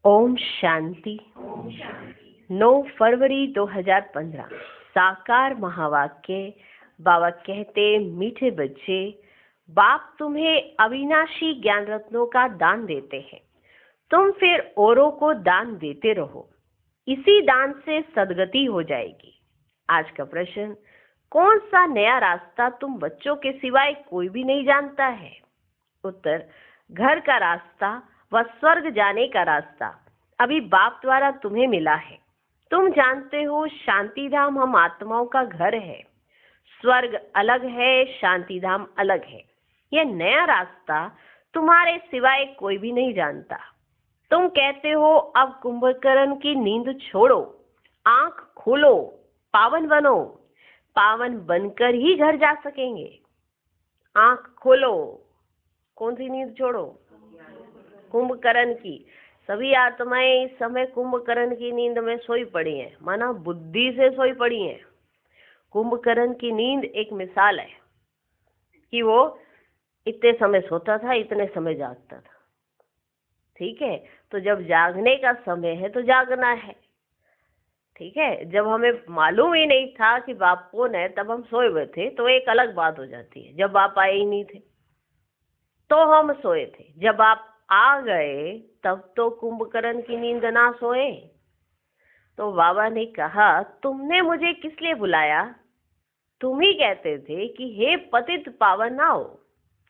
ओम शांति। 9 फरवरी 2015 साकार महावाक्य। बाबा कहते, मीठे बच्चे, बाप तुम्हें अविनाशी ज्ञान रत्नों का दान देते हैं। तुम फिर औरों को दान देते रहो, इसी दान से सदगति हो जाएगी। आज का प्रश्न, कौन सा नया रास्ता तुम बच्चों के सिवाय कोई भी नहीं जानता है? उत्तर, घर का रास्ता व स्वर्ग जाने का रास्ता अभी बाप द्वारा तुम्हें मिला है। तुम जानते हो शांति धाम हम आत्माओं का घर है। स्वर्ग अलग है, शांति धाम अलग है। यह नया रास्ता तुम्हारे सिवाय कोई भी नहीं जानता। तुम कहते हो अब कुंभकर्ण की नींद छोड़ो, आंख खोलो, पावन बनो। पावन बनकर ही घर जा सकेंगे। आंख खोलो, कौन सी नींद छोड़ो? कुंभकर्ण की। सभी आत्माएं इस समय कुंभकर्ण की नींद में सोई पड़ी हैं, माना बुद्धि से सोई पड़ी हैं। कुंभकर्ण की नींद एक मिसाल है कि वो इतने समय सोता था, इतने समय जागता था। ठीक है, तो जब जागने का समय है तो जागना है। ठीक है, जब हमें मालूम ही नहीं था कि बाप कौन है, तब हम सोए हुए थे, तो एक अलग बात हो जाती है। जब बाप आए ही नहीं थे तो हम सोए थे, जब आप आ गए तब तो कुंभकर्ण की नींद ना सोए। तो बाबा ने कहा, तुमने मुझे किस लिए बुलाया? तुम ही कहते थे कि हे पतित पावन आओ,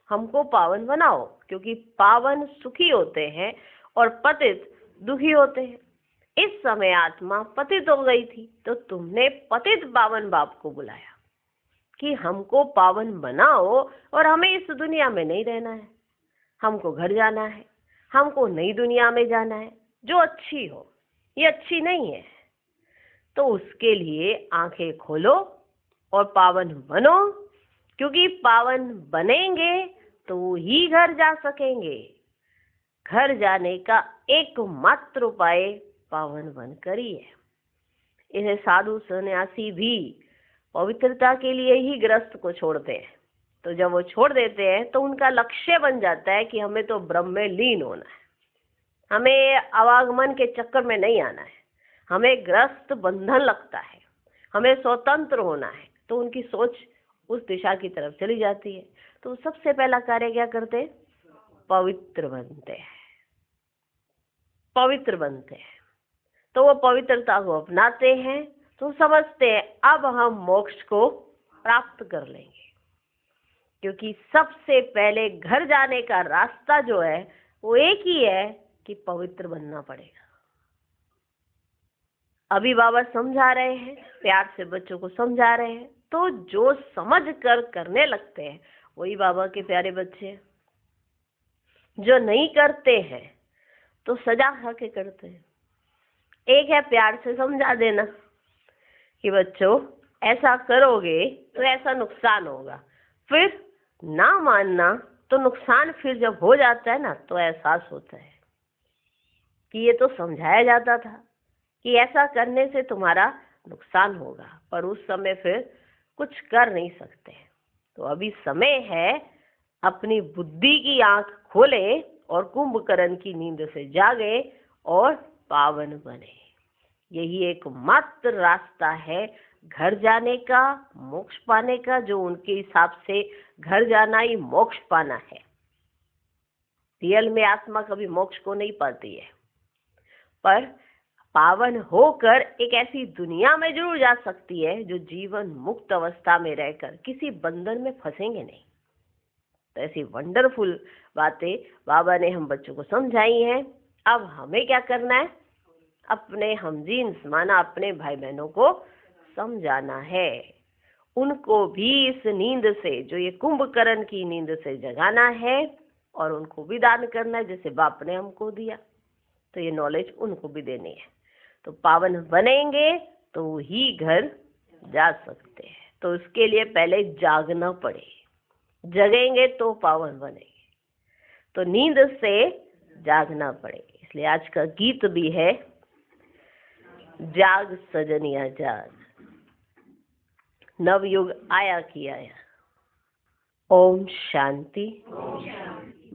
हमको पावन बनाओ, क्योंकि पावन सुखी होते हैं और पतित दुखी होते हैं। इस समय आत्मा पतित हो गई थी, तो तुमने पतित पावन बाप को बुलाया कि हमको पावन बनाओ और हमें इस दुनिया में नहीं रहना है, हमको घर जाना है, हमको नई दुनिया में जाना है जो अच्छी हो। ये अच्छी नहीं है, तो उसके लिए आंखें खोलो और पावन बनो, क्योंकि पावन बनेंगे तो ही घर जा सकेंगे। घर जाने का एकमात्र उपाय पावन बनकर ही है। इन्हें साधु सन्यासी भी पवित्रता के लिए ही गृहस्थ को छोड़ते हैं। तो जब वो छोड़ देते हैं तो उनका लक्ष्य बन जाता है कि हमें तो ब्रह्म में लीन होना है, हमें आवागमन के चक्कर में नहीं आना है, हमें गृहस्थ बंधन लगता है, हमें स्वतंत्र होना है। तो उनकी सोच उस दिशा की तरफ चली जाती है। तो सबसे पहला कार्य क्या करते हैं? पवित्र बनते हैं। पवित्र बनते हैं तो वो पवित्रता को अपनाते हैं, तो समझते हैं अब हम मोक्ष को प्राप्त कर लेंगे। क्योंकि सबसे पहले घर जाने का रास्ता जो है वो एक ही है कि पवित्र बनना पड़ेगा। अभी बाबा समझा रहे हैं, प्यार से बच्चों को समझा रहे हैं, तो जो समझ कर करने लगते हैं वही बाबा के प्यारे बच्चे हैं। जो नहीं करते हैं तो सजा खा के करते हैं। एक है प्यार से समझा देना कि बच्चों ऐसा करोगे तो ऐसा नुकसान होगा, फिर ना मानना, तो नुकसान फिर जब हो जाता है ना तो एहसास होता है कि ये तो समझाया जाता था कि ऐसा करने से तुम्हारा नुकसान होगा, पर उस समय फिर कुछ कर नहीं सकते। तो अभी समय है अपनी बुद्धि की आंख खोले और कुंभकर्ण की नींद से जागे और पावन बने। यही एकमात्र रास्ता है घर जाने का, मोक्ष पाने का, जो उनके हिसाब से घर जाना ही मोक्ष पाना है। रियल में आत्मा कभी मोक्ष को नहीं पाती है, पर पावन होकर एक ऐसी दुनिया में जरूर जा सकती है जो जीवन मुक्त अवस्था में रहकर किसी बंधन में फंसेंगे नहीं। तो ऐसी वंडरफुल बातें बाबा ने हम बच्चों को समझाई हैं। अब हमें क्या करना है? अपने हमजीन्स माना अपने भाई बहनों को समझाना है, उनको भी इस नींद से, जो ये कुंभकर्ण की नींद से जगाना है, और उनको भी दान करना है जैसे बाप ने हमको दिया। तो ये नॉलेज उनको भी देनी है। तो पावन बनेंगे तो ही घर जा सकते हैं। तो उसके लिए पहले जागना पड़े, जगेंगे तो पावन बनेंगे। तो नींद से जागना पड़ेगा। इसलिए आज का गीत भी है, जाग सजनिया जाग, नवयुग आया कि आया। ओम शांति।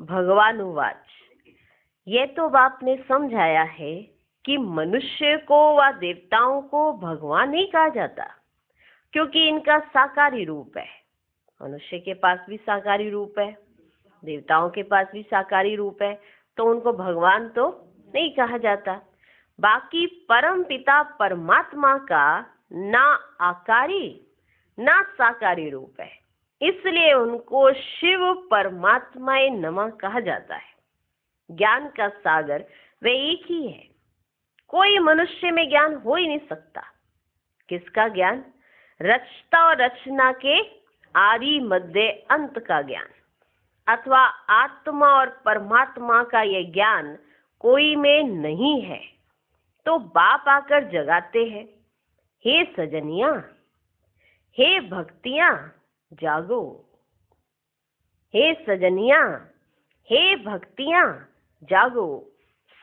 भगवान उवाच, ये तो बाप ने समझाया है कि मनुष्य को व देवताओं को भगवान नहीं कहा जाता, क्योंकि इनका साकारी रूप है। मनुष्य के पास भी साकारी रूप है, देवताओं के पास भी साकारी रूप है, तो उनको भगवान तो नहीं कहा जाता। बाकी परम पिता परमात्मा का ना आकारी ना साकारी रूप है, इसलिए उनको शिव परमात्माए नमः कहा जाता है। ज्ञान का सागर वे एक ही है। कोई मनुष्य में ज्ञान हो ही नहीं सकता। किसका ज्ञान? रचता और रचना के आदि मध्य अंत का ज्ञान, अथवा आत्मा और परमात्मा का यह ज्ञान कोई में नहीं है। तो बाप आकर जगाते हैं, हे सजनिया, हे भक्तियां जागो। हे सजनिया, हे भक्तियां जागो।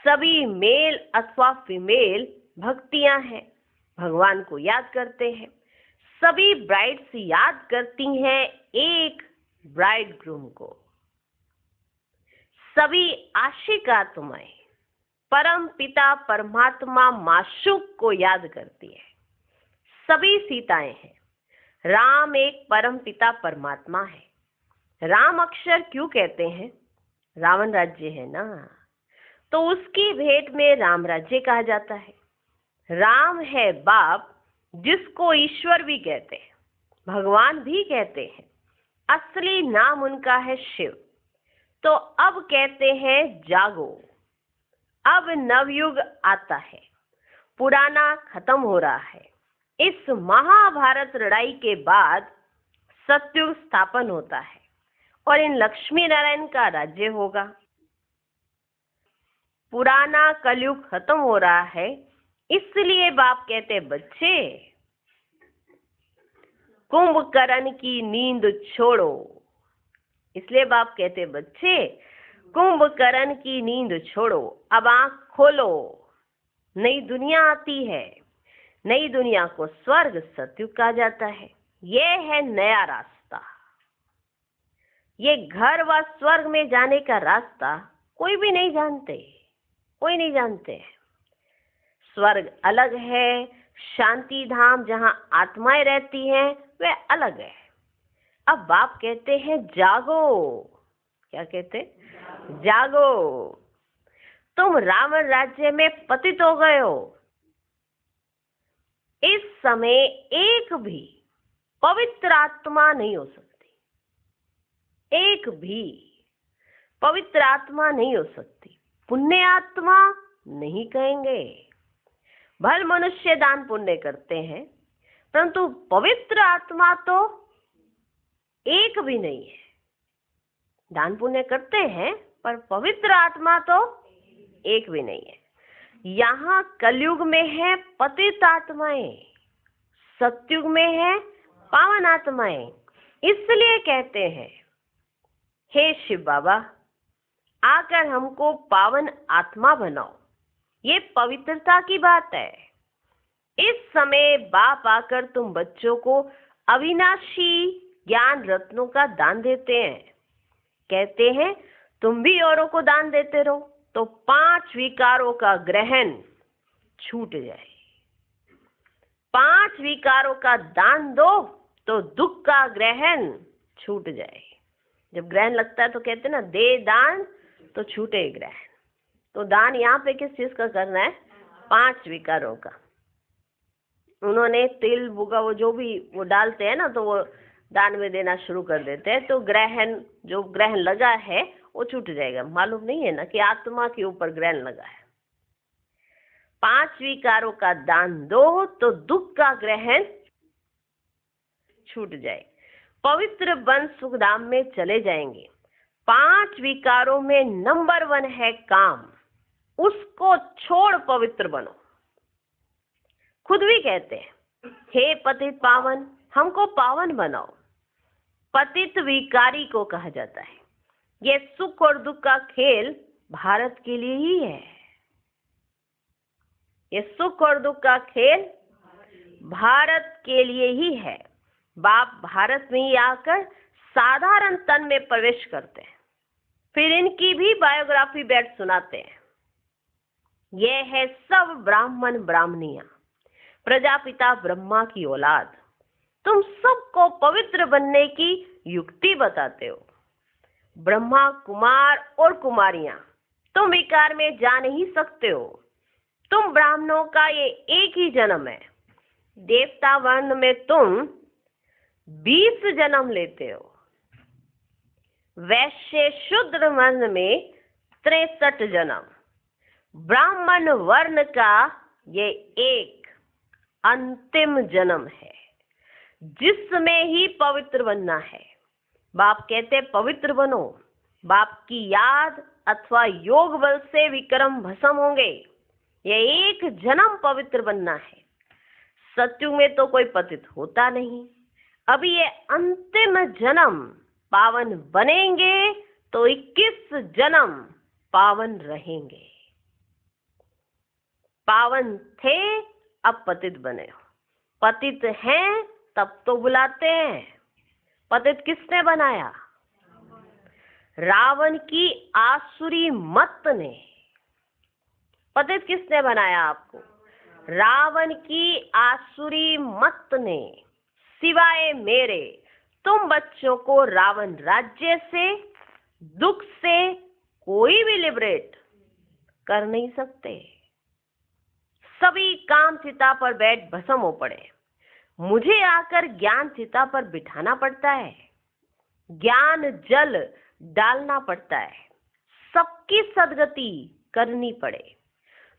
सभी मेल अथवा फीमेल भक्तियां हैं, भगवान को याद करते हैं। सभी ब्राइड्स याद करती हैं एक ब्राइड ग्रूम को। सभी आशिक आत्माएं परम पिता परमात्मा माशूक को याद करती है। सभी सीताएं हैं। राम एक परम पिता परमात्मा है। राम अक्षर क्यों कहते हैं? रावण राज्य है ना, तो उसकी भेंट में राम राज्य कहा जाता है। राम है बाप, जिसको ईश्वर भी कहते हैं, भगवान भी कहते हैं। असली नाम उनका है शिव। तो अब कहते हैं जागो, अब नवयुग आता है, पुराना खत्म हो रहा है। इस महाभारत लड़ाई के बाद सतयुग स्थापन होता है और इन लक्ष्मी नारायण का राज्य होगा। पुराना कलयुग खत्म हो रहा है, इसलिए बाप कहते बच्चे कुंभकर्ण की नींद छोड़ो। इसलिए बाप कहते बच्चे कुंभकर्ण की नींद छोड़ो, अब आंख खोलो। नई दुनिया आती है। नई दुनिया को स्वर्ग सतयुग कहा जाता है। यह है नया रास्ता। ये घर व स्वर्ग में जाने का रास्ता कोई भी नहीं जानते, कोई नहीं जानते। स्वर्ग अलग है, शांति धाम जहां आत्माएं रहती हैं वह अलग है। अब बाप कहते हैं जागो। क्या कहते? जागो। तुम रावण राज्य में पतित हो गए हो। इस समय एक भी पवित्र आत्मा नहीं हो सकती, एक भी पवित्र आत्मा नहीं हो सकती। पुण्य आत्मा नहीं कहेंगे। भल मनुष्य दान पुण्य करते हैं, परंतु पवित्र आत्मा तो एक भी नहीं है। दान पुण्य करते हैं पर पवित्र आत्मा तो एक भी नहीं है। यहाँ कलयुग में है पतित आत्माएं, सतयुग में है पावन आत्माएं। इसलिए कहते हैं हे शिव बाबा, आकर हमको पावन आत्मा बनाओ। ये पवित्रता की बात है। इस समय बाप आकर तुम बच्चों को अविनाशी ज्ञान रत्नों का दान देते हैं। कहते हैं तुम भी औरों को दान देते रहो, तो 5 विकारों का ग्रहण छूट जाए। 5 विकारों का दान दो तो दुख का ग्रहण छूट जाए। जब ग्रहण लगता है तो कहते हैं ना, दे दान तो छूटे ग्रहण। तो दान यहाँ पे किस चीज का करना है? 5 विकारों का। उन्होंने तिल बुगा वो जो भी वो डालते हैं ना, तो वो दान में देना शुरू कर देते हैं, तो ग्रहण जो ग्रहण लगा है वो छूट जाएगा। मालूम नहीं है ना कि आत्मा के ऊपर ग्रहण लगा है। 5 विकारों का दान दो तो दुख का ग्रहण छूट जाए। पवित्र बन सुखधाम में चले जाएंगे। 5 विकारों में नंबर 1 है काम, उसको छोड़ पवित्र बनो। खुद भी कहते हैं हे पतित पावन, हमको पावन बनाओ। पतित विकारी को कहा जाता है। ये सुख और दुख का खेल भारत के लिए ही है। ये सुख और दुख का खेल भारत के लिए ही है। बाप भारत में ही आकर साधारण तन में प्रवेश करते हैं, फिर इनकी भी बायोग्राफी बैठ सुनाते हैं। ये है सब ब्राह्मण ब्राह्मणियां, प्रजापिता ब्रह्मा की औलाद। तुम सबको पवित्र बनने की युक्ति बताते हो। ब्रह्मा कुमार और कुमारियां, तुम विकार में जा नहीं सकते हो। तुम ब्राह्मणों का ये एक ही जन्म है। देवता वर्ण में तुम 20 जन्म लेते हो। वैश्य शूद्र वर्ण में 63 जन्म। ब्राह्मण वर्ण का ये एक अंतिम जन्म है जिसमें ही पवित्र बनना है। बाप कहते पवित्र बनो। बाप की याद अथवा योग बल से विक्रम भस्म होंगे। ये एक जन्म पवित्र बनना है। सत्युग में तो कोई पतित होता नहीं। अभी ये अंतिम जन्म पावन बनेंगे तो 21 जन्म पावन रहेंगे। पावन थे, अब पतित बने हो। पतित हैं तब तो बुलाते हैं। पतित किसने बनाया? रावण की आसुरी मत ने। पतित किसने बनाया आपको? रावण की आसुरी मत ने। सिवाय मेरे तुम बच्चों को रावण राज्य से, दुख से कोई भी लिबरेट कर नहीं सकते। सभी काम चिता पर बैठ भस्म हो पड़े। मुझे आकर ज्ञान चिता पर बिठाना पड़ता है, ज्ञान जल डालना पड़ता है, सबकी सदगति करनी पड़े।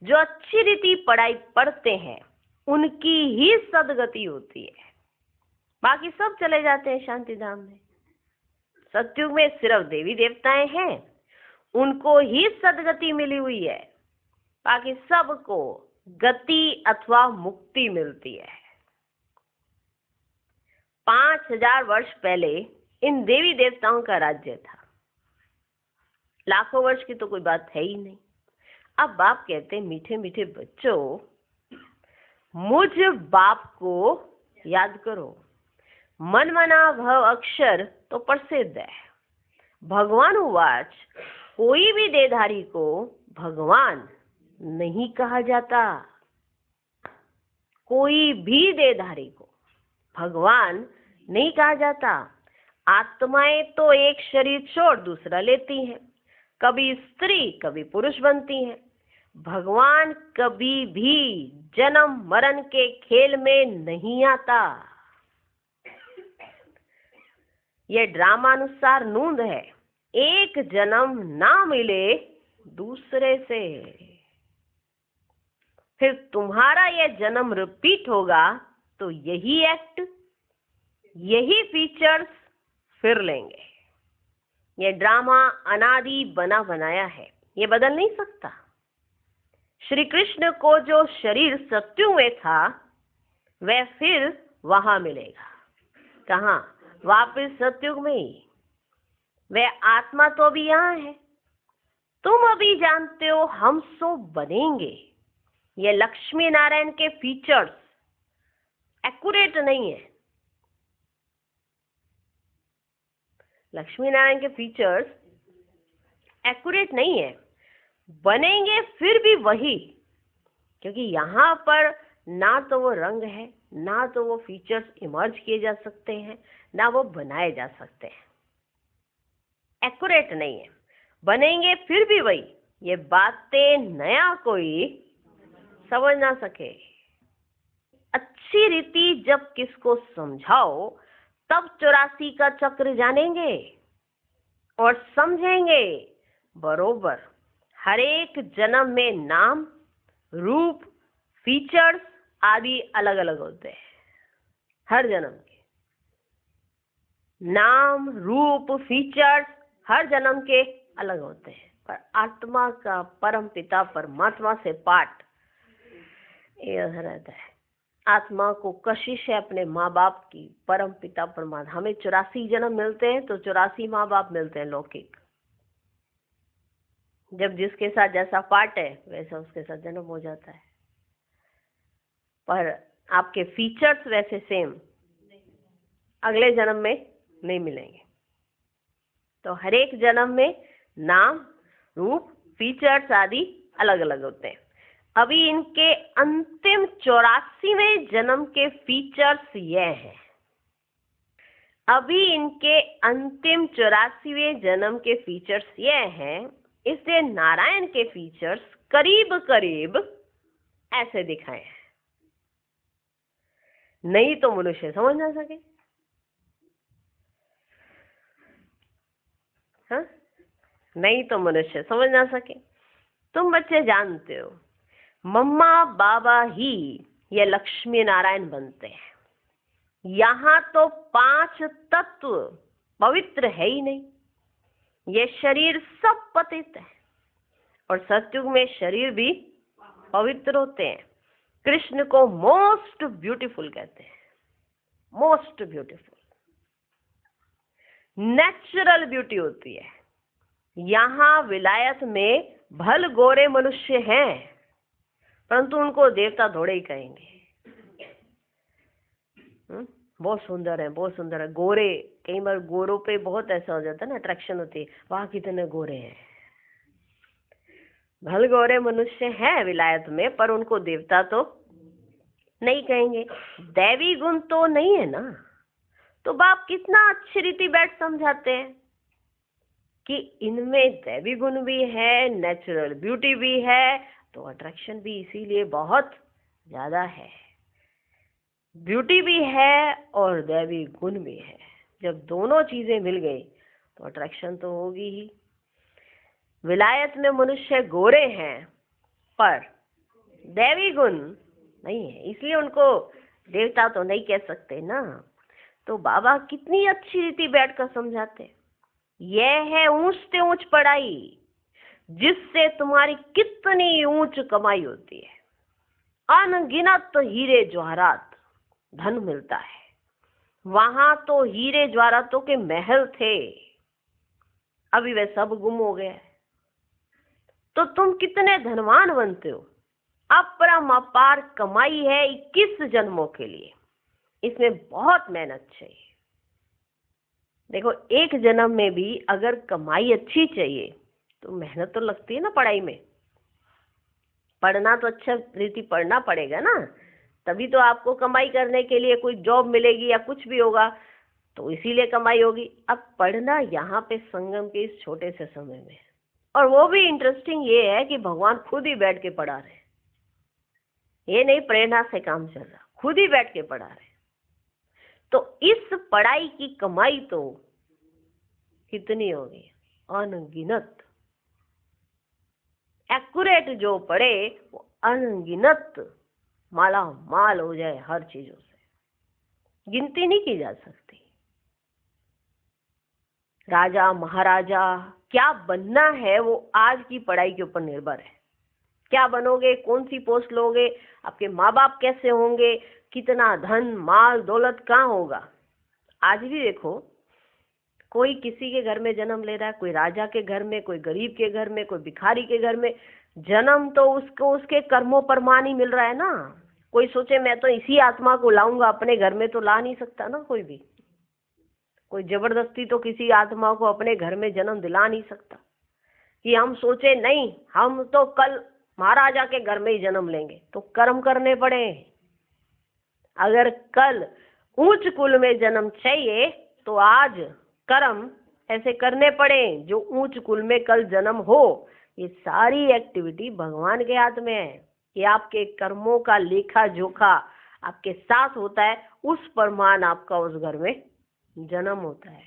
जो अच्छी रीति पढ़ाई पढ़ते हैं उनकी ही सदगति होती है। बाकी सब चले जाते हैं शांति धाम में। सतयुग में सिर्फ देवी देवताएं हैं, उनको ही सदगति मिली हुई है। बाकी सबको गति अथवा मुक्ति मिलती है। 5000 वर्ष पहले इन देवी देवताओं का राज्य था। लाखों वर्ष की तो कोई बात है ही नहीं। अब बाप कहते मीठे मीठे बच्चों, मुझ बाप को याद करो। मन मना भव अक्षर तो प्रसिद्ध है। भगवान उवाच, कोई भी देहधारी को भगवान नहीं कहा जाता। कोई भी देहधारी को भगवान नहीं कहा जाता। आत्माएं तो एक शरीर छोड़ दूसरा लेती हैं, कभी स्त्री कभी पुरुष बनती हैं। भगवान कभी भी जन्म मरण के खेल में नहीं आता। यह ड्रामानुसार नूंद है। एक जन्म ना मिले दूसरे से, फिर तुम्हारा यह जन्म रिपीट होगा तो यही एक्ट, यही फीचर्स फिर लेंगे। ये ड्रामा अनादि बना बनाया है, ये बदल नहीं सकता। श्री कृष्ण को जो शरीर सत्युग में था वह फिर वहां मिलेगा। कहाँ? वापिस सत्युग में ही। वह आत्मा तो अभी यहाँ है। तुम अभी जानते हो हम सो बनेंगे। ये लक्ष्मी नारायण के फीचर्स एक्यूरेट नहीं है। लक्ष्मी नारायण के फीचर्स एक्यूरेट नहीं है। बनेंगे फिर भी वही, क्योंकि यहाँ पर ना तो वो रंग है, ना तो वो फीचर्स इमर्ज किए जा सकते हैं, ना वो बनाए जा सकते हैं। एक्यूरेट नहीं है। बनेंगे फिर भी वही। ये बातें नया कोई समझ ना सके। अच्छी रीति जब किसको समझाओ तब 84 का चक्र जानेंगे और समझेंगे बरोबर। हर एक जन्म में नाम, रूप, फीचर्स आदि अलग अलग होते हैं। हर जन्म के नाम, रूप, फीचर्स हर जन्म के अलग होते हैं, पर आत्मा का परम पिता परमात्मा से पाठ ये रहता है। आत्मा को कशिश है अपने माँ बाप की। परम पिता परमात्मा, हमें 84 जन्म मिलते हैं तो 84 माँ बाप मिलते हैं लौकिक। जब जिसके साथ जैसा पाठ है वैसा उसके साथ जन्म हो जाता है, पर आपके फीचर्स वैसे सेम अगले जन्म में नहीं मिलेंगे। तो हर एक जन्म में नाम, रूप, फीचर्स आदि अलग अलग होते हैं। अभी इनके अंतिम 84वें जन्म के फीचर्स ये हैं। अभी इनके अंतिम 84वें जन्म के फीचर्स ये हैं। इसलिए नारायण के फीचर्स करीब करीब ऐसे दिखाए हैं, नहीं तो मनुष्य समझ ना सके। हाँ, नहीं तो मनुष्य समझ ना सके। तुम बच्चे जानते हो, मम्मा बाबा ही ये लक्ष्मी नारायण बनते हैं। यहाँ तो 5 तत्व पवित्र है ही नहीं, ये शरीर सब पतित है। और सतयुग में शरीर भी पवित्र होते हैं। कृष्ण को मोस्ट ब्यूटीफुल कहते हैं, मोस्ट ब्यूटीफुल, नेचुरल ब्यूटी होती है। यहाँ विलायत में भल गोरे मनुष्य हैं, परंतु उनको देवता थोड़े ही कहेंगे। बहुत सुंदर है, बहुत सुंदर है। गोरे, कई बार गोरों पे बहुत ऐसा हो जाता है ना, अट्रैक्शन होती है, वाह कितने गोरे हैं। भल गोरे मनुष्य हैं विलायत में, पर उनको देवता तो नहीं कहेंगे। दैवी गुण तो नहीं है ना, तो बाप कितना अच्छी रीति बैठ समझाते हैं कि इनमें दैवी गुण भी है, नेचुरल ब्यूटी भी है, तो अट्रैक्शन भी इसीलिए बहुत ज्यादा है। ब्यूटी भी है और दैवी गुण भी है। जब दोनों चीजें मिल गई तो अट्रैक्शन तो होगी ही। विलायत में मनुष्य गोरे हैं पर दैवी गुण नहीं है, इसलिए उनको देवता तो नहीं कह सकते ना। तो बाबा कितनी अच्छी रीति बैठकर समझाते। यह है ऊंच से ऊंच पढ़ाई, जिससे तुम्हारी कितनी ऊंच कमाई होती है। अनगिनत हीरे जवाहरात धन मिलता है। वहां तो हीरे जवाहरातों के महल थे, अभी वे सब गुम हो गए। तो तुम कितने धनवान बनते हो। अपरंपार कमाई है 21 जन्मों के लिए, इसमें बहुत मेहनत चाहिए। देखो, एक जन्म में भी अगर कमाई अच्छी चाहिए तो मेहनत तो लगती है ना पढ़ाई में। पढ़ना तो अच्छा रीति पढ़ना पड़ेगा ना, तभी तो आपको कमाई करने के लिए कोई जॉब मिलेगी या कुछ भी होगा, तो इसीलिए कमाई होगी। अब पढ़ना यहाँ पे संगम के इस छोटे से समय में, और वो भी इंटरेस्टिंग ये है कि भगवान खुद ही बैठ के पढ़ा रहे, ये नहीं प्रेरणा से काम चल रहा, खुद ही बैठ के पढ़ा रहे। तो इस पढ़ाई की कमाई तो कितनी होगी, अनगिनत। एक्यूरेट जो पढ़े वो अनगिनत माला माल हो जाए हर चीजों से, गिनती नहीं की जा सकती। राजा महाराजा क्या बनना है वो आज की पढ़ाई के ऊपर निर्भर है। क्या बनोगे, कौन सी पोस्ट लोगे, आपके माँ बाप कैसे होंगे, कितना धन माल दौलत कहाँ होगा। आज भी देखो, कोई किसी के घर में जन्म ले रहा है, कोई राजा के घर में, कोई गरीब के घर में, कोई भिखारी के घर में। जन्म तो उसको उसके कर्मों पर मान ही मिल रहा है ना। कोई सोचे मैं तो इसी आत्मा को लाऊंगा अपने घर में, तो ला नहीं सकता ना कोई भी। कोई जबरदस्ती तो किसी आत्मा को अपने घर में जन्म दिला नहीं सकता कि हम सोचे नहीं हम तो कल महाराजा के घर में ही जन्म लेंगे, तो कर्म करने पड़े। अगर कल ऊंच कुल में जन्म चाहिए तो आज कर्म ऐसे करने पड़े जो ऊंच कुल में कल जन्म हो। ये सारी एक्टिविटी भगवान के हाथ में है कि आपके कर्मों का लेखा जोखा आपके साथ होता है, उस प्रमाण आपका उस घर में जन्म होता है।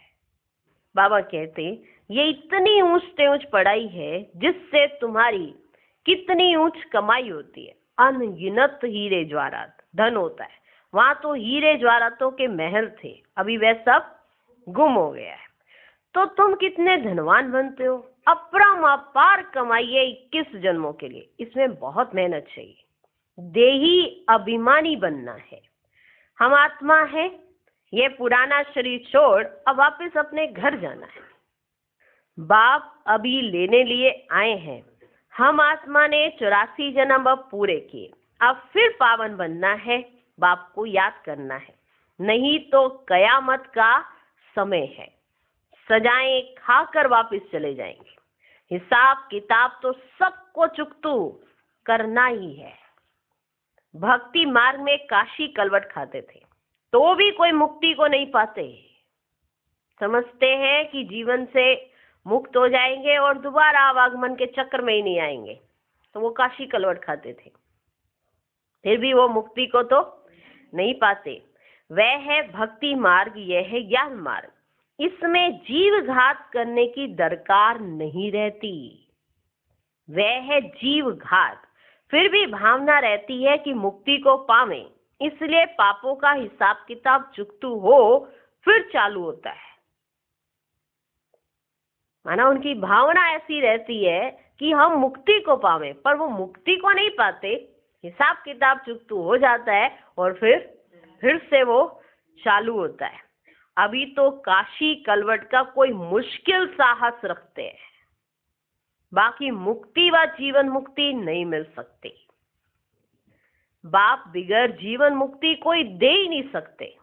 बाबा कहते ये इतनी ऊंच से ऊंच पढ़ाई है जिससे तुम्हारी कितनी ऊंच कमाई होती है। अनगिनत हीरे जवाहरात धन होता है। वहां तो हीरे जवाहरातों के महल थे, अभी वह सब गुम हो गया है। तो तुम कितने धनवान बनते हो। अपरंपार कमाइए 21 जन्मों के लिए, इसमें बहुत मेहनत चाहिए। देही अभिमानी बनना है। हम आत्मा है, ये पुराना शरीर छोड़ अब वापस अपने घर जाना है। बाप अभी लेने लिए आए हैं। हम आत्मा ने 84 जन्म अब पूरे किए, अब फिर पावन बनना है, बाप को याद करना है, नहीं तो कयामत का समय है। सजाएं खाकर वापस चले जाएंगे। हिसाब किताब तो सबको चुकतू करना ही है। भक्ति मार्ग में काशी कलवट खाते थे तो भी कोई मुक्ति को नहीं पाते। समझते हैं कि जीवन से मुक्त हो जाएंगे और दोबारा आवागमन के चक्र में ही नहीं आएंगे, तो वो काशी कलवट खाते थे, फिर भी वो मुक्ति को तो नहीं पाते। वह है भक्ति मार्ग, यह है ज्ञान मार्ग। इसमें जीव घात करने की दरकार नहीं रहती। वह है जीव घात, फिर भी भावना रहती है कि मुक्ति को पावें, इसलिए पापों का हिसाब किताब चुकतू हो फिर चालू होता है। माना उनकी भावना ऐसी रहती है कि हम मुक्ति को पावें, पर वो मुक्ति को नहीं पाते, हिसाब किताब चुकतू हो जाता है और फिर से वो चालू होता है। अभी तो काशी कलवट का कोई मुश्किल साहस रखते हैं, बाकी मुक्ति व जीवन मुक्ति नहीं मिल सकती। बाप बिगैर जीवन मुक्ति कोई दे ही नहीं सकते।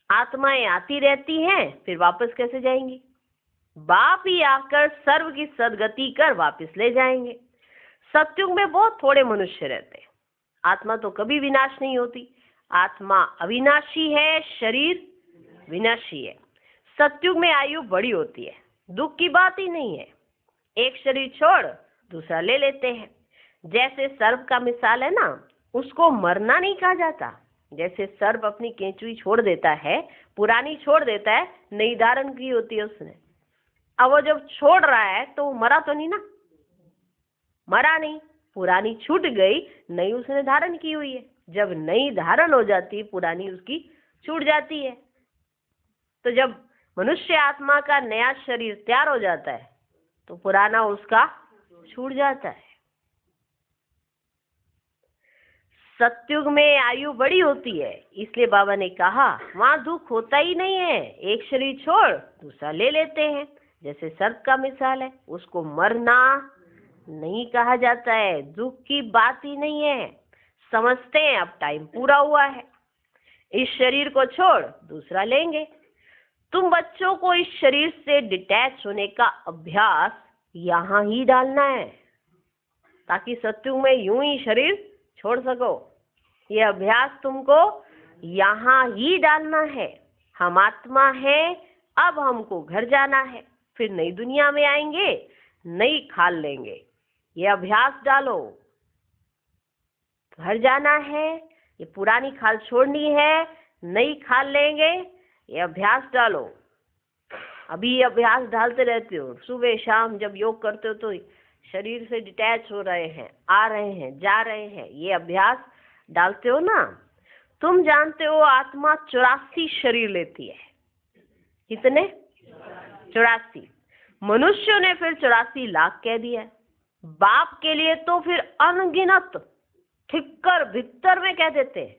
आत्माएं आती रहती हैं, फिर वापस कैसे जाएंगी? बाप ही आकर सर्व की सदगति कर वापस ले जाएंगे। सत्युग में बहुत थोड़े मनुष्य रहते हैं। आत्मा तो कभी विनाश नहीं होती। आत्मा अविनाशी है, शरीर विनाशी है। सत्युग में आयु बड़ी होती है, दुख की बात ही नहीं है। एक शरीर छोड़ दूसरा ले लेते हैं। जैसे सर्प का मिसाल है ना, उसको मरना नहीं कहा जाता। जैसे सर्प अपनी केंचुई छोड़ देता है, पुरानी छोड़ देता है, नई धारण की होती है उसने। अब वो जब छोड़ रहा है तो मरा तो नहीं ना, मरा नहीं, पुरानी छूट गई, नई उसने धारण की हुई है। जब नई धारण हो जाती है, पुरानी उसकी छूट जाती है। तो जब मनुष्य आत्मा का नया शरीर तैयार हो जाता है तो पुराना उसका छूट जाता है। सतयुग में आयु बड़ी होती है, इसलिए बाबा ने कहा वहां दुख होता ही नहीं है। एक शरीर छोड़ दूसरा ले लेते हैं। जैसे सर्प का मिसाल है, उसको मरना नहीं कहा जाता है, दुख की बात ही नहीं है। समझते हैं अब टाइम पूरा हुआ है, इस शरीर को छोड़ दूसरा लेंगे। तुम बच्चों को इस शरीर से डिटैच होने का अभ्यास यहाँ ही डालना है, ताकि सत्युग में यूं ही शरीर छोड़ सको। ये अभ्यास तुमको यहाँ ही डालना है। हम आत्मा है, अब हमको घर जाना है, फिर नई दुनिया में आएंगे, नई खाल लेंगे। ये अभ्यास डालो। घर जाना है, ये पुरानी खाल छोड़नी है, नई खाल लेंगे। ये अभ्यास डालो। अभी ये अभ्यास डालते रहते हो, सुबह शाम जब योग करते हो तो शरीर से डिटैच हो रहे हैं, आ रहे हैं, जा रहे हैं, ये अभ्यास डालते हो ना। तुम जानते हो आत्मा 84 शरीर लेती है। कितने? 84। मनुष्यों ने फिर 84 लाख कह दिया। बाप के लिए तो फिर अनगिनत ठिक्कर भित्तर में कह देते हैं।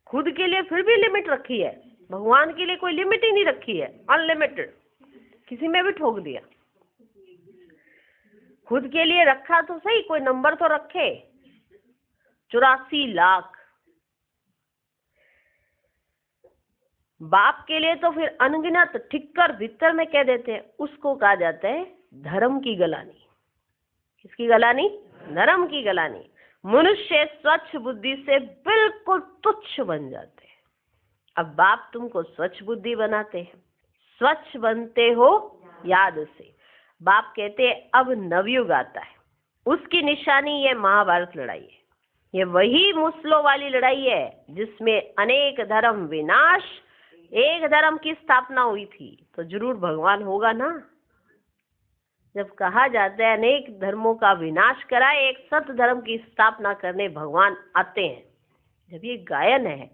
खुद के लिए फिर भी लिमिट रखी है, भगवान के लिए कोई लिमिट ही नहीं रखी है, अनलिमिटेड। किसी में भी ठोक दिया। खुद के लिए रखा तो सही, कोई नंबर तो रखे। 84 लाख। बाप के लिए तो फिर अनगिनत ठिक्कर भीतर में कह देते हैं। उसको कहा जाता है धर्म की गलानी। किसकी गलानी? धर्म की गलानी। मनुष्य स्वच्छ बुद्धि से बिल्कुल तुच्छ बन जाते हैं। अब बाप तुमको स्वच्छ बुद्धि बनाते हैं। स्वच्छ बनते हो याद से। बाप कहते हैं अब नवयुग आता है, उसकी निशानी ये महाभारत लड़ाई है। ये वही मुसलों वाली लड़ाई है जिसमें अनेक धर्म विनाश, एक धर्म की स्थापना हुई थी। तो जरूर भगवान होगा ना। जब कहा जाता है अनेक धर्मों का विनाश करा, एक सत धर्म की स्थापना करने भगवान आते हैं। जब ये गायन है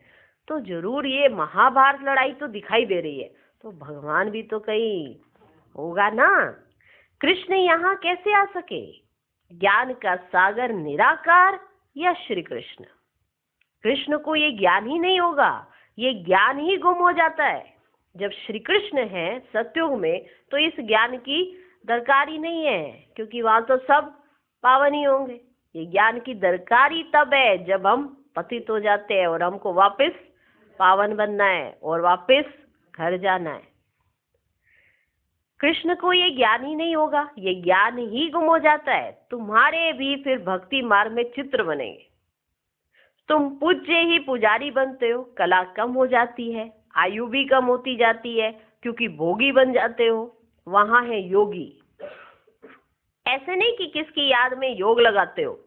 तो जरूर ये महाभारत लड़ाई तो दिखाई दे रही है, तो भगवान भी तो कहीं होगा ना। कृष्ण यहाँ कैसे आ सके? ज्ञान का सागर निराकार या श्री कृष्ण? कृष्ण को ये ज्ञान ही नहीं होगा, ये ज्ञान ही गुम हो जाता है। जब श्री कृष्ण है सतयुग में तो इस ज्ञान की दरकार ही नहीं है, क्योंकि वहां तो सब पावन ही होंगे। ये ज्ञान की दरकार ही तब है जब हम पतित हो जाते हैं और हमको वापस पावन बनना है और वापस घर जाना है। कृष्ण को ये ज्ञान ही नहीं होगा, ये ज्ञान ही गुम हो जाता है, तुम्हारे भी फिर भक्ति मार्ग में चित्र बनेंगे। तुम पूज्य ही पुजारी बनते हो, कला कम हो जाती है, आयु भी कम होती जाती है, क्योंकि भोगी बन जाते हो। वहां है योगी। ऐसे नहीं कि किसकी याद में योग लगाते हो,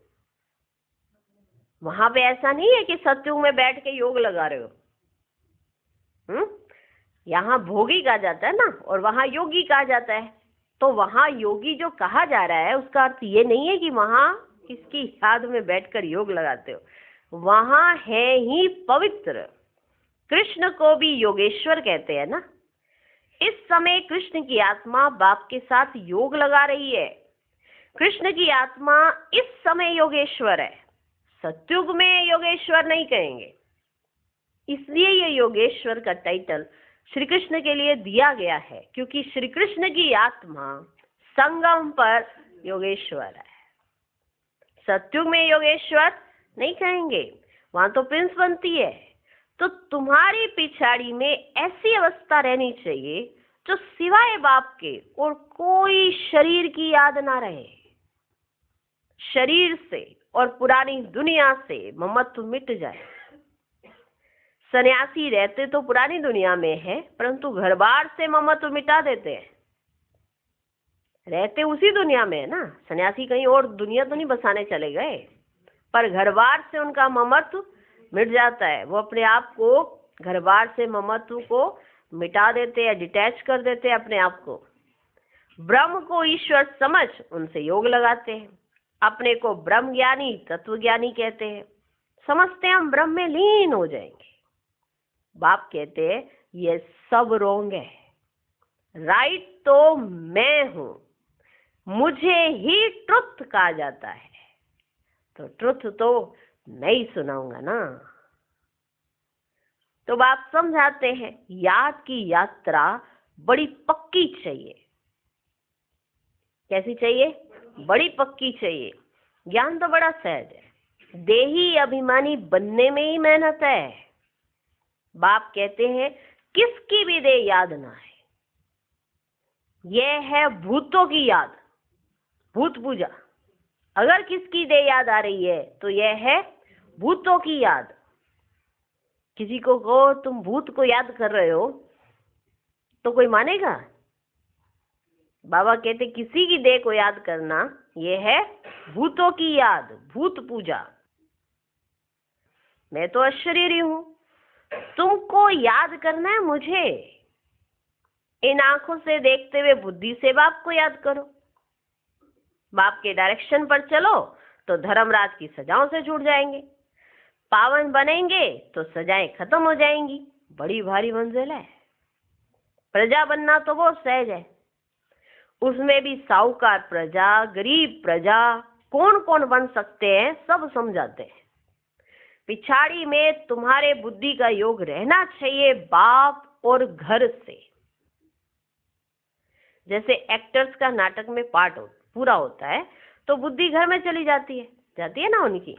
वहां पे ऐसा नहीं है कि सत्युग में बैठ के योग लगा रहे हो। यहाँ भोगी कहा जाता है ना, और वहां योगी कहा जाता है। तो वहां योगी जो कहा जा रहा है उसका अर्थ ये नहीं है कि वहां किसकी याद में बैठकर योग लगाते हो, वहां है ही पवित्र। कृष्ण को भी योगेश्वर कहते हैं ना। इस समय कृष्ण की आत्मा बाप के साथ योग लगा रही है। कृष्ण की आत्मा इस समय योगेश्वर है, सत्युग में योगेश्वर नहीं कहेंगे। इसलिए ये योगेश्वर का टाइटल श्री कृष्ण के लिए दिया गया है, क्योंकि श्री कृष्ण की आत्मा संगम पर योगेश्वर है। सत्युग में योगेश्वर नहीं कहेंगे, वहां तो प्रिंस बनती है। तो तुम्हारी पिछाड़ी में ऐसी अवस्था रहनी चाहिए जो सिवाय बाप के और कोई शरीर की याद ना रहे। शरीर से और पुरानी दुनिया से ममत्व मिट जाए। सन्यासी रहते तो पुरानी दुनिया में है, परंतु घर बार से ममत्व मिटा देते हैं। रहते उसी दुनिया में है ना, सन्यासी कहीं और दुनिया तो नहीं बसाने चले गए, पर घर बार से उनका ममत्व मिट जाता है। वो अपने आप को घर बार से ममत्व को मिटा देते हैं, डिटैच कर देते हैं अपने आप को। ब्रह्म को ईश्वर समझ उनसे योग लगाते हैं। अपने को ब्रह्म ज्ञानी, तत्व ज्ञानी कहते हैं। समझते हैं हम ब्रह्म में लीन हो जाएंगे। बाप कहते हैं ये सब रोंग है, राइट तो मैं हूं, मुझे ही ट्रुथ कहा जाता है। तो ट्रुथ तो मैं ही सुनाऊंगा ना। तो बाप समझाते हैं याद की यात्रा बड़ी पक्की चाहिए। कैसी चाहिए? बड़ी पक्की चाहिए। ज्ञान तो बड़ा सहज है, देही अभिमानी बनने में ही मेहनत है। बाप कहते हैं किसकी भी देह याद ना है, यह है भूतों की याद, भूत पूजा। अगर किसकी देह याद आ रही है तो यह है भूतों की याद। किसी को कहो तुम भूत को याद कर रहे हो तो कोई मानेगा? बाबा कहते किसी की देह को याद करना यह है भूतों की याद, भूत पूजा। मैं तो अशरीरी हूं, तुमको याद करना है मुझे। इन आंखों से देखते हुए बुद्धि से बाप को याद करो। बाप के डायरेक्शन पर चलो तो धर्मराज की सजाओं से छूट जाएंगे। पावन बनेंगे तो सजाएं खत्म हो जाएंगी। बड़ी भारी मंजिल है। प्रजा बनना तो बहुत सहज है, उसमें भी साहूकार प्रजा, गरीब प्रजा, कौन कौन बन सकते हैं सब समझाते हैं। पिछाड़ी में तुम्हारे बुद्धि का योग रहना चाहिए बाप और घर से। जैसे एक्टर्स का नाटक में पार्ट पूरा होता है तो बुद्धि घर में चली जाती है ना उनकी।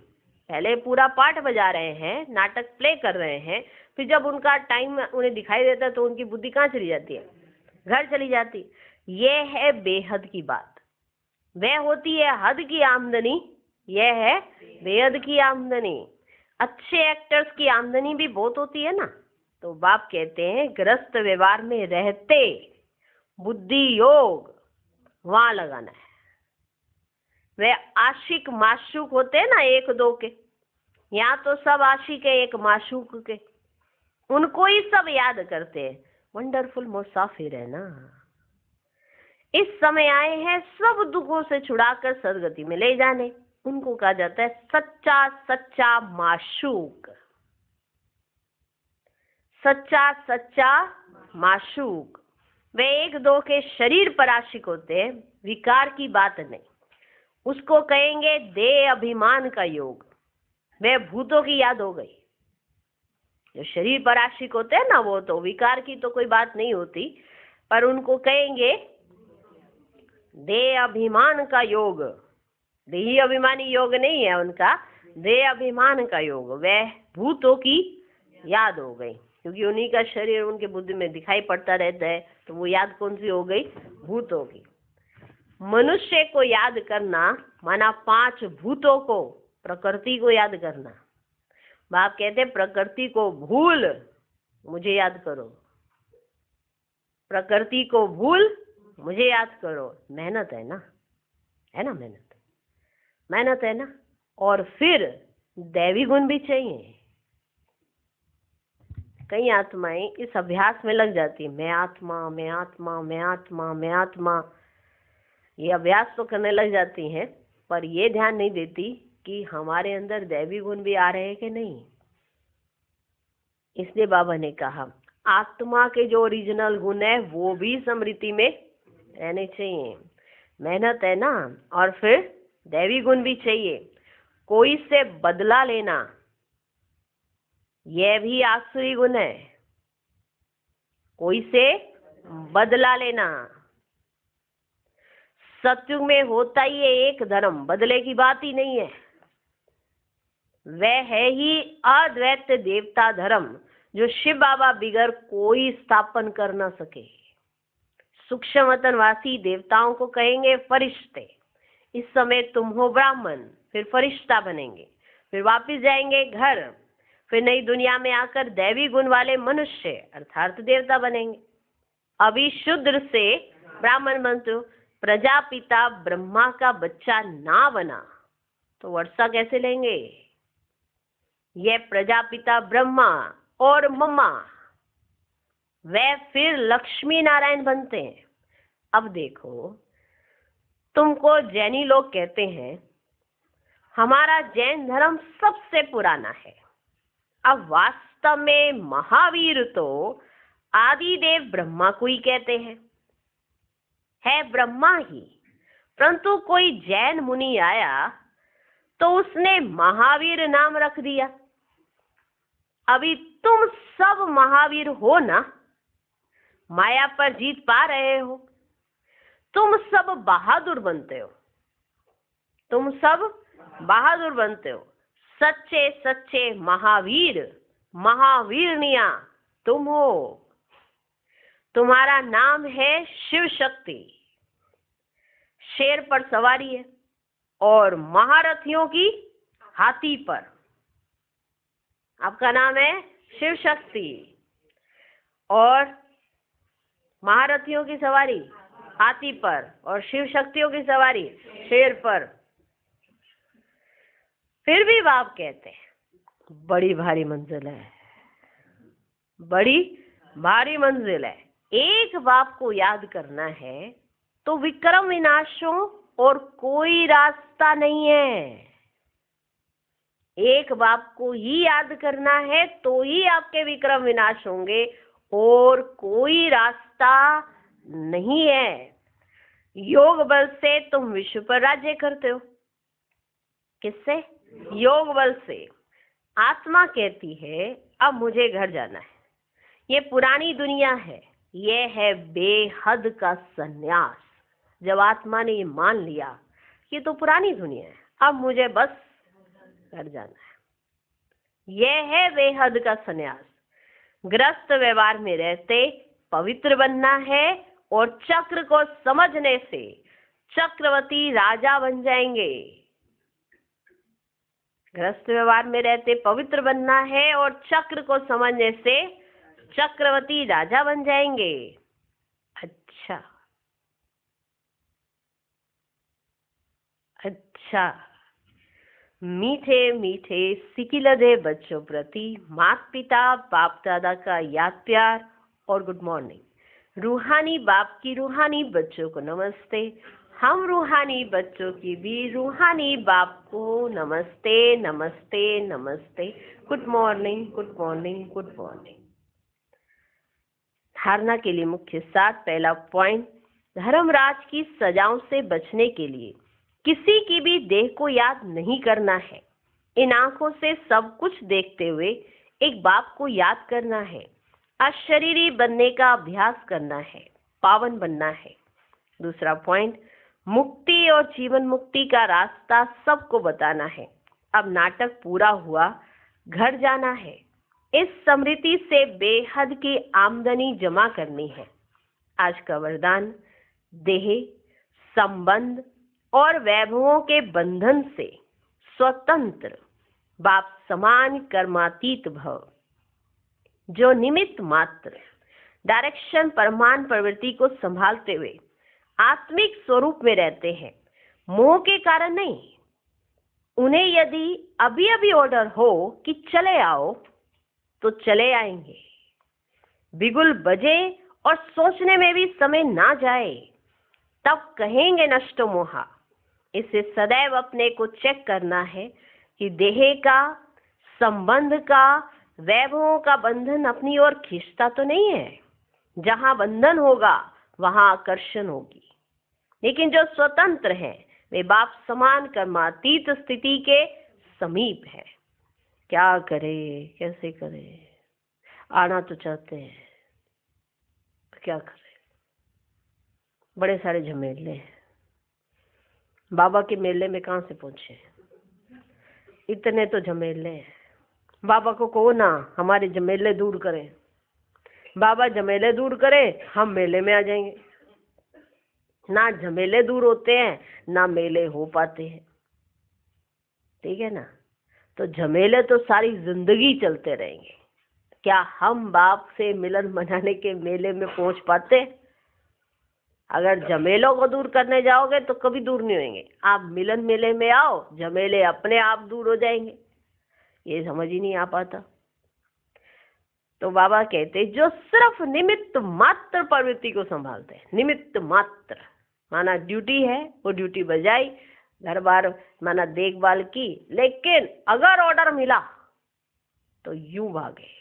पहले पूरा पार्ट बजा रहे हैं, नाटक प्ले कर रहे हैं, फिर जब उनका टाइम उन्हें दिखाई देता है तो उनकी बुद्धि कहाँ चली जाती है? घर चली जाती। ये है बेहद की बात। वह होती है हद की आमदनी, यह है बेहद की आमदनी। अच्छे एक्टर्स की आमदनी भी बहुत होती है ना। तो बाप कहते हैं ग्रस्त व्यवहार में रहते बुद्धि योग वहां लगाना है। वे आशिक माशूक होते हैं ना एक दो के, यहाँ तो सब आशिक है एक माशूक के, उनको ही सब याद करते हैं। वंडरफुल मुसाफिर है ना। इस समय आए हैं सब दुखों से छुड़ाकर सदगति में ले जाने। उनको कहा जाता है सच्चा सच्चा माशूक। सच्चा सच्चा माशूक। वे एक दो के शरीर पर आशिक होते हैं, विकार की बात नहीं। उसको कहेंगे देह अभिमान का योग। वह भूतों की याद हो गई। जो शरीर पर आशिक होते हैं ना, वो तो विकार की तो कोई बात नहीं होती, पर उनको कहेंगे देह अभिमान का योग। देही अभिमानी योग नहीं है उनका, देह अभिमान का योग। वह भूतों की याद हो गई, क्योंकि उन्हीं का शरीर उनके बुद्धि में दिखाई पड़ता रहता है। तो वो याद कौन सी हो गई? भूतों की। मनुष्य को याद करना माना 5 भूतों को, प्रकृति को याद करना। बाप कहते प्रकृति को भूल, मुझे याद करो। प्रकृति को भूल, मुझे याद करो। मेहनत है ना, है ना? मेहनत है ना। और फिर दैवी गुण भी चाहिए। कई आत्माएं इस अभ्यास में लग जाती है, मैं आत्मा, मैं आत्मा, मैं आत्मा, मैं आत्मा। ये अभ्यास तो करने लग जाती हैं, पर ये ध्यान नहीं देती कि हमारे अंदर दैवी गुण भी आ रहे हैं कि नहीं। इसलिए बाबा ने कहा आत्मा के जो ओरिजिनल गुण है वो भी स्मृति में रहने चाहिए। मेहनत है ना, और फिर दैवी गुण भी चाहिए। कोई से बदला लेना, यह भी आसुरी गुण है। कोई से बदला लेना, सत्युग में होता ही है एक धर्म, बदले की बात ही नहीं है। वह है ही अद्वैत देवता धर्म, जो शिव बाबा बिगर कोई स्थापन कर न सके। सूक्ष्म वतनवासी देवताओं को कहेंगे फरिश्ते। इस समय तुम हो ब्राह्मण, फिर फरिश्ता बनेंगे, फिर वापिस जाएंगे घर, फिर नई दुनिया में आकर दैवी गुण वाले मनुष्य अर्थात देवता बनेंगे। अभी शूद्र से ब्राह्मण बनते हो, प्रजापिता ब्रह्मा का बच्चा ना बना तो वर्षा कैसे लेंगे? यह प्रजापिता ब्रह्मा और मम्मा वे फिर लक्ष्मी नारायण बनते हैं। अब देखो, तुमको जैनी लोग कहते हैं हमारा जैन धर्म सबसे पुराना है। अब वास्तव में महावीर तो आदिदेव ब्रह्मा को ही कहते हैं, है ब्रह्मा ही। परंतु कोई जैन मुनि आया तो उसने महावीर नाम रख दिया। अभी तुम सब महावीर हो ना, माया पर जीत पा रहे हो, तुम सब बहादुर बनते हो, तुम सब बहादुर बनते हो। सच्चे सच्चे महावीर, महावीरनिया तुम हो। तुम्हारा नाम है शिव शक्ति। शेर पर सवारी है और महारथियों की हाथी पर। आपका नाम है शिव शक्ति और महारथियों की सवारी हाथी पर और शिव शक्तियों की सवारी शेर पर। फिर भी बाप कहते हैं बड़ी भारी मंजिल है, बड़ी भारी मंजिल है। एक बाप को याद करना है तो विक्रम विनाशों और कोई रास्ता नहीं है। एक बाप को ही याद करना है तो ही आपके विक्रम विनाश होंगे, और कोई रास्ता नहीं है। योग बल से तुम विश्व पर राज्य करते हो। किससे? योग बल से। आत्मा कहती है अब मुझे घर जाना है, ये पुरानी दुनिया है, ये है बेहद का संन्यास। जब आत्मा ने ये मान लिया ये तो पुरानी दुनिया है, अब मुझे बस घर जाना है, यह है बेहद का संन्यास। ग्रस्त व्यवहार में रहते पवित्र बनना है और चक्र को समझने से चक्रवर्ती राजा बन जाएंगे। ग्रस्त व्यवहार में रहते पवित्र बनना है और चक्र को समझने से चक्रवर्ती राजा बन जाएंगे। अच्छा अच्छा। मीठे मीठे सिकिलधे बच्चों प्रति माता पिता बाप दादा का याद प्यार और गुड मॉर्निंग। रूहानी बाप की रूहानी बच्चों को नमस्ते। हम रूहानी बच्चों की भी रूहानी बाप को नमस्ते नमस्ते नमस्ते। Good morning good morning good morning. धारणा के लिए मुख्य साथ। पहला पॉइंट, धर्मराज की सजाओं से बचने के लिए किसी की भी देह को याद नहीं करना है। इन आंखों से सब कुछ देखते हुए एक बाप को याद करना है। अशरीरी बनने का अभ्यास करना है, पावन बनना है। दूसरा पॉइंट, मुक्ति और जीवन मुक्ति का रास्ता सबको बताना है। अब नाटक पूरा हुआ, घर जाना है। इस स्मृति से बेहद की आमदनी जमा करनी है। आज का वरदान, देह, संबंध और वैभवों के बंधन से स्वतंत्र बाप समान कर्मातीत भव, जो निमित्त मात्र डायरेक्शन परमान प्रवृत्ति को संभालते हुए आत्मिक स्वरूप में रहते हैं, मोह के कारण नहीं। उन्हें यदि अभी अभी ऑर्डर हो कि चले आओ तो चले आएंगे। बिगुल बजे और सोचने में भी समय ना जाए तब कहेंगे नष्टो मोहा। इससे सदैव अपने को चेक करना है कि देह का, संबंध का, वैभवों का बंधन अपनी ओर खींचता तो नहीं है। जहां बंधन होगा वहां आकर्षण होगी। लेकिन जो स्वतंत्र है वे बाप समान कर्मातीत स्थिति के समीप है। क्या करे, कैसे करे? आना तो चाहते हैं, क्या करें? बड़े सारे झमेले हैं। बाबा के मेले में कहाँ से पहुंचे? इतने तो झमेले हैं। बाबा को कहो ना हमारे झमेले दूर करें। बाबा झमेले दूर करें, हम मेले में आ जाएंगे। ना झमेले दूर होते हैं, ना मेले हो पाते हैं। ठीक है ना? तो झमेले तो सारी जिंदगी चलते रहेंगे। क्या हम बाप से मिलन मनाने के मेले में पहुंच पाते? अगर झमेलों को दूर करने जाओगे तो कभी दूर नहीं होंगे। आप मिलन मेले में आओ, झमेले अपने आप दूर हो जाएंगे। ये समझ ही नहीं आ पाता। तो बाबा कहते जो सिर्फ निमित्त मात्र प्रवृत्ति को संभालते हैं, निमित्त मात्र माना ड्यूटी है, वो ड्यूटी बजाई, घर बार माना देखभाल की, लेकिन अगर ऑर्डर मिला तो यूं भागे।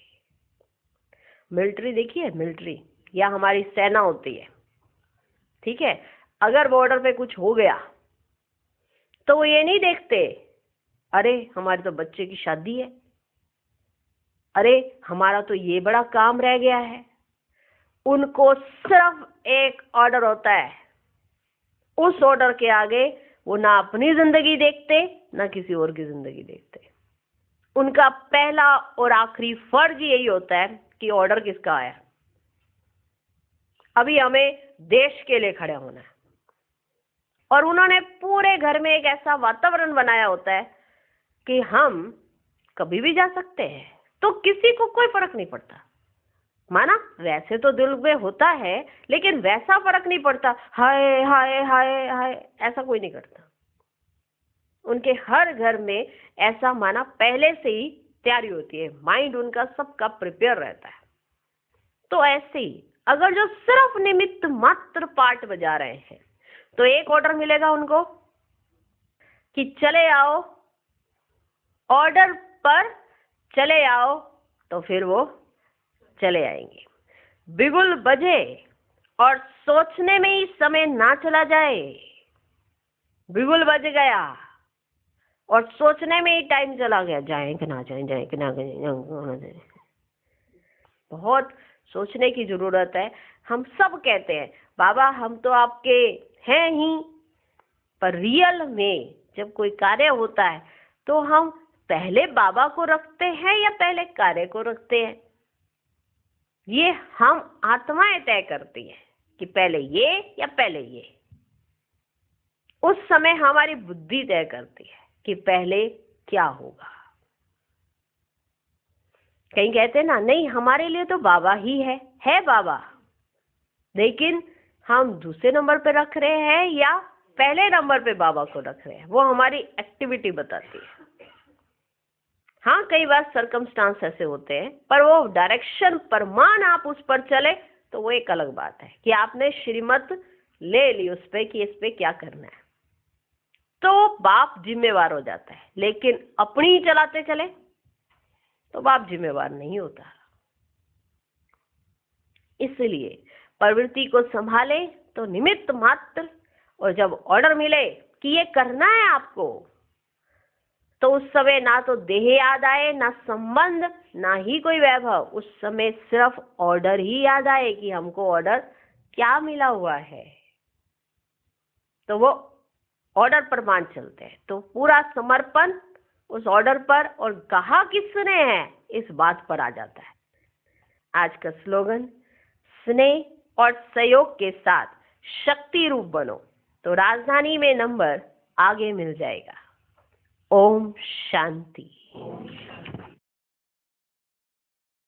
मिलिट्री देखिए, मिलिट्री या हमारी सेना होती है, ठीक है? अगर बॉर्डर पे कुछ हो गया तो वो ये नहीं देखते अरे हमारे तो बच्चे की शादी है, अरे हमारा तो ये बड़ा काम रह गया है। उनको सिर्फ एक ऑर्डर होता है, उस ऑर्डर के आगे वो ना अपनी जिंदगी देखते ना किसी और की जिंदगी देखते। उनका पहला और आखिरी फर्ज यही होता है कि ऑर्डर किसका आया। अभी हमें देश के लिए खड़े होना है और उन्होंने पूरे घर में एक ऐसा वातावरण बनाया होता है कि हम कभी भी जा सकते हैं, तो किसी को कोई फर्क नहीं पड़ता। माना वैसे तो दिल में होता है, लेकिन वैसा फर्क नहीं पड़ता, हाय हाय हाय हाय ऐसा कोई नहीं करता। उनके हर घर में ऐसा माना पहले से ही तैयारी होती है, माइंड उनका सबका प्रिपेयर रहता है। तो ऐसे ही अगर जो सिर्फ निमित्त मात्र पार्ट बजा रहे हैं तो एक ऑर्डर मिलेगा उनको कि चले आओ, ऑर्डर पर चले आओ, तो फिर वो चले आएंगे। बिगुल बजे और सोचने में ही समय ना चला जाए। बिगुल बज गया और सोचने में ही टाइम चला गया, जाए कि ना जाए, जाए कि ना जाए। बहुत सोचने की जरूरत है। हम सब कहते हैं बाबा हम तो आपके हैं ही, पर रियल में जब कोई कार्य होता है तो हम पहले बाबा को रखते हैं या पहले कार्य को रखते हैं? ये हम आत्माएं तय करती हैं कि पहले ये या पहले ये। उस समय हमारी बुद्धि तय करती है कि पहले क्या होगा। कहीं कहते हैं ना नहीं हमारे लिए तो बाबा ही है बाबा, लेकिन हम दूसरे नंबर पे रख रहे हैं या पहले नंबर पे बाबा को रख रहे हैं, वो हमारी एक्टिविटी बताती है। हाँ कई बार सर्कमस्टांस ऐसे होते हैं, पर वो डायरेक्शन परमान आप उस पर चले तो वो एक अलग बात है कि आपने श्रीमत ले ली उस पे कि इस पे क्या करना है, तो बाप जिम्मेवार हो जाता है। लेकिन अपनी ही चलाते चले तो बाप जिम्मेवार नहीं होता। इसलिए प्रवृत्ति को संभाले तो निमित्त मात्र, और जब ऑर्डर मिले कि ये करना है आपको, तो उस समय ना तो देह याद आए, ना संबंध, ना ही कोई वैभव। उस समय सिर्फ ऑर्डर ही याद आए कि हमको ऑर्डर क्या मिला हुआ है, तो वो ऑर्डर पर मान चलते हैं। तो पूरा समर्पण उस ऑर्डर पर और कहा किसने है इस बात पर आ जाता है। आज का स्लोगन, स्नेह और सहयोग के साथ शक्ति रूप बनो तो राजधानी में नंबर आगे मिल जाएगा। ओम शांति।